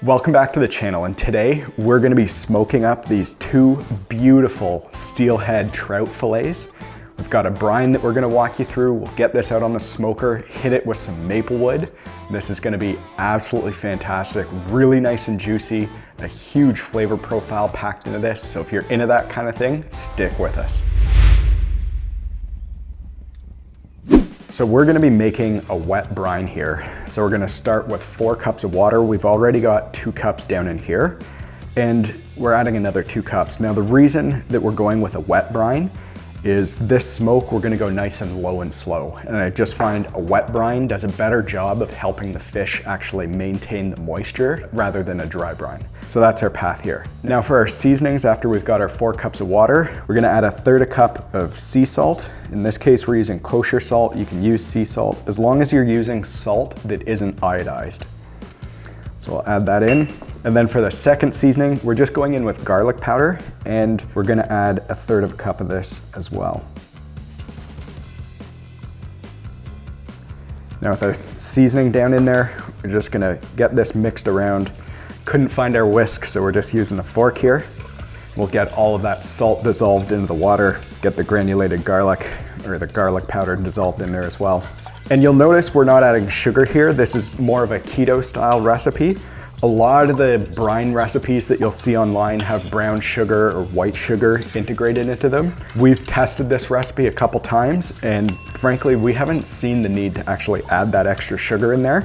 Welcome back to the channel, and today we're going to be smoking up these two beautiful steelhead trout fillets. We've got a brine that we're going to walk you through. We'll get this out on the smoker, hit it with some maple wood. This is going to be absolutely fantastic, really nice and juicy, a huge flavor profile packed into this. So if you're into that kind of thing, stick with us. So we're gonna be making a wet brine here. So we're gonna start with 4 cups of water. We've already got 2 cups down in here, and we're adding another 2 cups. Now the reason that we're going with a wet brine is this smoke, we're gonna go nice and low and slow. And I just find a wet brine does a better job of helping the fish actually maintain the moisture rather than a dry brine. So that's our path here. Now for our seasonings, after we've got our 4 cups of water, we're gonna add 1/3 cup of sea salt. In this case, we're using kosher salt. You can use sea salt as long as you're using salt that isn't iodized. So I'll add that in. And then for the second seasoning, we're just going in with garlic powder, and we're gonna add 1/3 cup of this as well. Now with our seasoning down in there, we're just gonna get this mixed around. Couldn't find our whisk, so we're just using a fork here. We'll get all of that salt dissolved into the water, get the granulated garlic, or the garlic powder dissolved in there as well. And you'll notice we're not adding sugar here. This is more of a keto style recipe. A lot of the brine recipes that you'll see online have brown sugar or white sugar integrated into them. We've tested this recipe a couple times, and frankly, we haven't seen the need to actually add that extra sugar in there.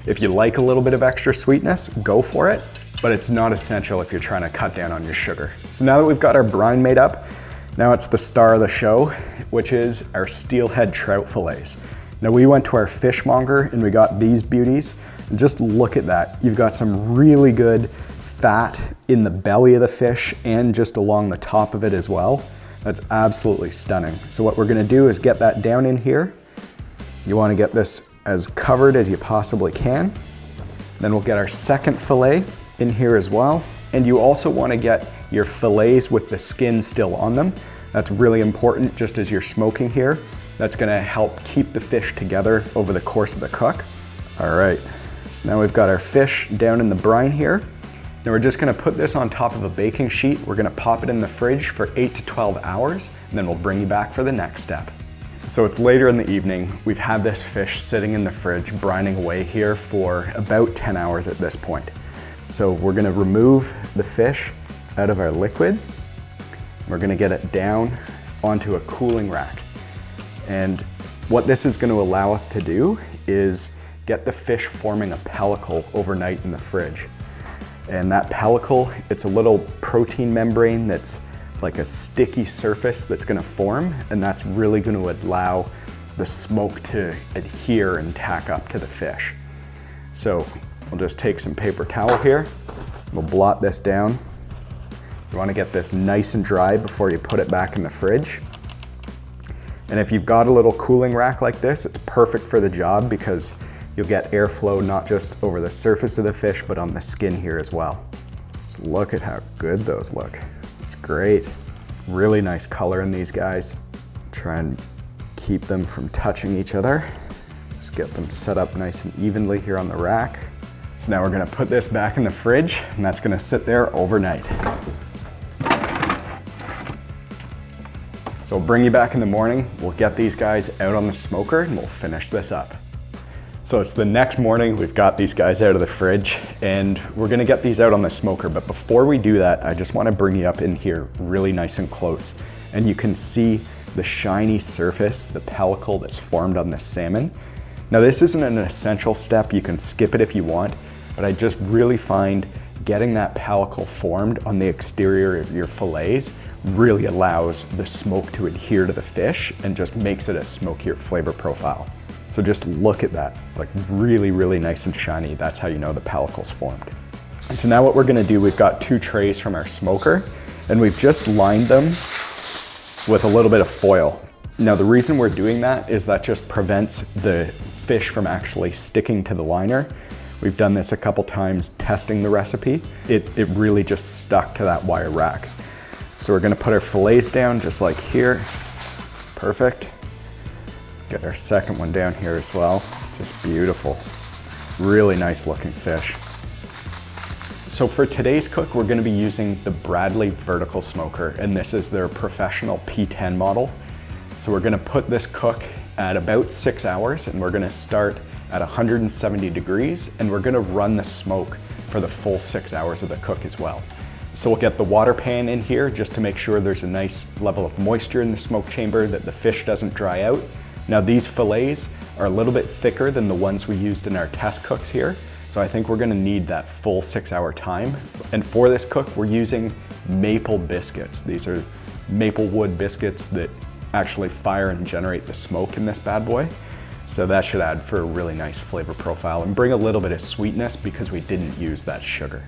If you like a little bit of extra sweetness, go for it, but it's not essential if you're trying to cut down on your sugar. So now that we've got our brine made up, now it's the star of the show, which is our steelhead trout fillets. Now we went to our fishmonger and we got these beauties, and just look at that. You've got some really good fat in the belly of the fish and just along the top of it as well. That's absolutely stunning. So what we're gonna do is get that down in here. You wanna get this as covered as you possibly can. Then we'll get our second fillet in here as well. And you also want to get your fillets with the skin still on them. That's really important just as you're smoking here. That's going to help keep the fish together over the course of the cook. All right, so now we've got our fish down in the brine here. Now we're just going to put this on top of a baking sheet. We're going to pop it in the fridge for 8 to 12 hours, and then we'll bring you back for the next step. So it's later in the evening. We've had this fish sitting in the fridge, brining away here for about 10 hours at this point. So we're gonna remove the fish out of our liquid. We're gonna get it down onto a cooling rack. And what this is gonna allow us to do is get the fish forming a pellicle overnight in the fridge. And that pellicle, it's a little protein membrane that's like a sticky surface that's gonna form, and that's really gonna allow the smoke to adhere and tack up to the fish. So we'll just take some paper towel here, we'll blot this down. You wanna get this nice and dry before you put it back in the fridge. And if you've got a little cooling rack like this, it's perfect for the job because you'll get airflow not just over the surface of the fish, but on the skin here as well. So look at how good those look. Great, really nice color in these guys. Try and keep them from touching each other. Just get them set up nice and evenly here on the rack. So now we're gonna put this back in the fridge, and that's gonna sit there overnight. So we'll bring you back in the morning, we'll get these guys out on the smoker, and we'll finish this up. So it's the next morning, we've got these guys out of the fridge, and we're gonna get these out on the smoker. But before we do that, I just wanna bring you up in here really nice and close. And you can see the shiny surface, the pellicle that's formed on this salmon. Now this isn't an essential step, you can skip it if you want, but I just really find getting that pellicle formed on the exterior of your fillets really allows the smoke to adhere to the fish and just makes it a smokier flavor profile. So just look at that, like really, really nice and shiny. That's how you know the pellicle's formed. So now what we're gonna do, we've got 2 trays from our smoker, and we've just lined them with a little bit of foil. Now the reason we're doing that is that just prevents the fish from actually sticking to the liner. We've done this a couple times testing the recipe. It really just stuck to that wire rack. So we're gonna put our fillets down just like here. Perfect. Get our second one down here as well. Just beautiful. Really nice looking fish. So for today's cook, we're gonna be using the Bradley vertical smoker, and this is their professional P10 model. So we're gonna put this cook at about 6 hours, and we're gonna start at 170 degrees, and we're gonna run the smoke for the full 6 hours of the cook as well. So we'll get the water pan in here just to make sure there's a nice level of moisture in the smoke chamber, that the fish doesn't dry out. Now these fillets are a little bit thicker than the ones we used in our test cooks here, so I think we're gonna need that full 6 hour time. And for this cook, we're using maple biscuits. These are maple wood biscuits that actually fire and generate the smoke in this bad boy. So that should add for a really nice flavor profile and bring a little bit of sweetness because we didn't use that sugar.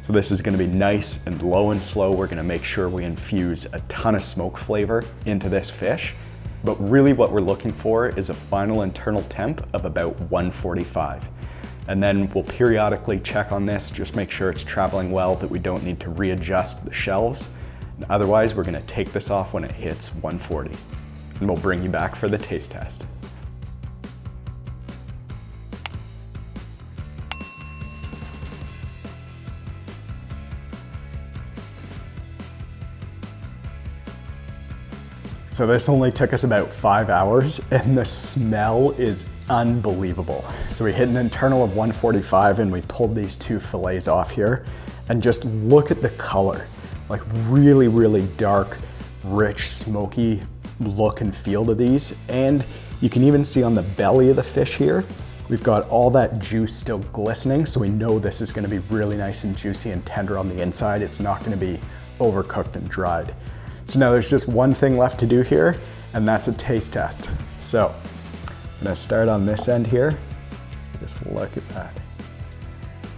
So this is gonna be nice and low and slow. We're gonna make sure we infuse a ton of smoke flavor into this fish. But really what we're looking for is a final internal temp of about 145. And then we'll periodically check on this, just make sure it's traveling well, that we don't need to readjust the shelves. Otherwise, we're gonna take this off when it hits 140. And we'll bring you back for the taste test. So this only took us about 5 hours, and the smell is unbelievable. So we hit an internal of 145 and we pulled these 2 fillets off here, and just look at the color. Like really, really dark, rich, smoky look and feel to these. And you can even see on the belly of the fish here, we've got all that juice still glistening, so we know this is gonna be really nice and juicy and tender on the inside. It's not gonna be overcooked and dried. So now there's just one thing left to do here, and that's a taste test. So I'm gonna start on this end here. Just look at that.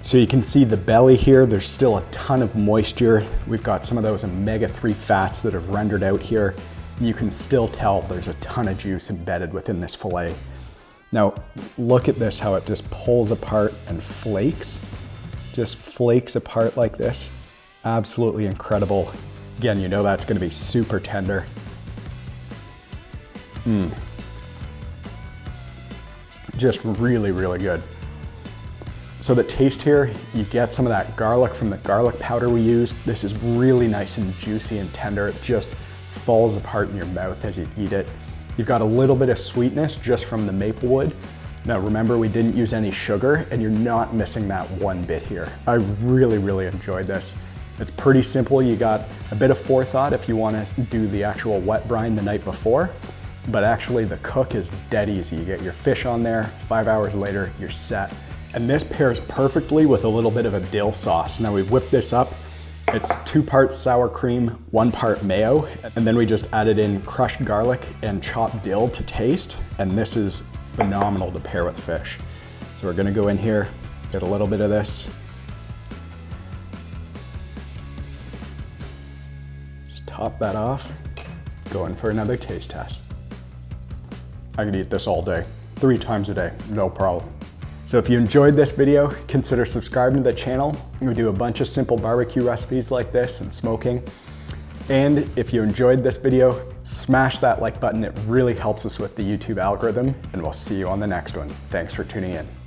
So you can see the belly here, there's still a ton of moisture. We've got some of those omega-3 fats that have rendered out here. You can still tell there's a ton of juice embedded within this fillet. Now look at this, how it just pulls apart and flakes. Just flakes apart like this. Absolutely incredible. Again, you know that's gonna be super tender. Just really, really good. So the taste here, you get some of that garlic from the garlic powder we used. This is really nice and juicy and tender. It just falls apart in your mouth as you eat it. You've got a little bit of sweetness just from the maple wood. Now remember, we didn't use any sugar, and you're not missing that one bit here. I really, really enjoyed this. It's pretty simple. You got a bit of forethought if you want to do the actual wet brine the night before, but actually the cook is dead easy. You get your fish on there, 5 hours later, you're set. And this pairs perfectly with a little bit of a dill sauce. Now we've whipped this up. It's 2 parts sour cream, 1 part mayo, and then we just added in crushed garlic and chopped dill to taste, and this is phenomenal to pair with fish. So we're gonna go in here, get a little bit of this. Top that off, go in for another taste test. I could eat this all day, 3 times a day, no problem. So if you enjoyed this video, consider subscribing to the channel. We do a bunch of simple barbecue recipes like this and smoking. And if you enjoyed this video, smash that like button. It really helps us with the YouTube algorithm, and we'll see you on the next one. Thanks for tuning in.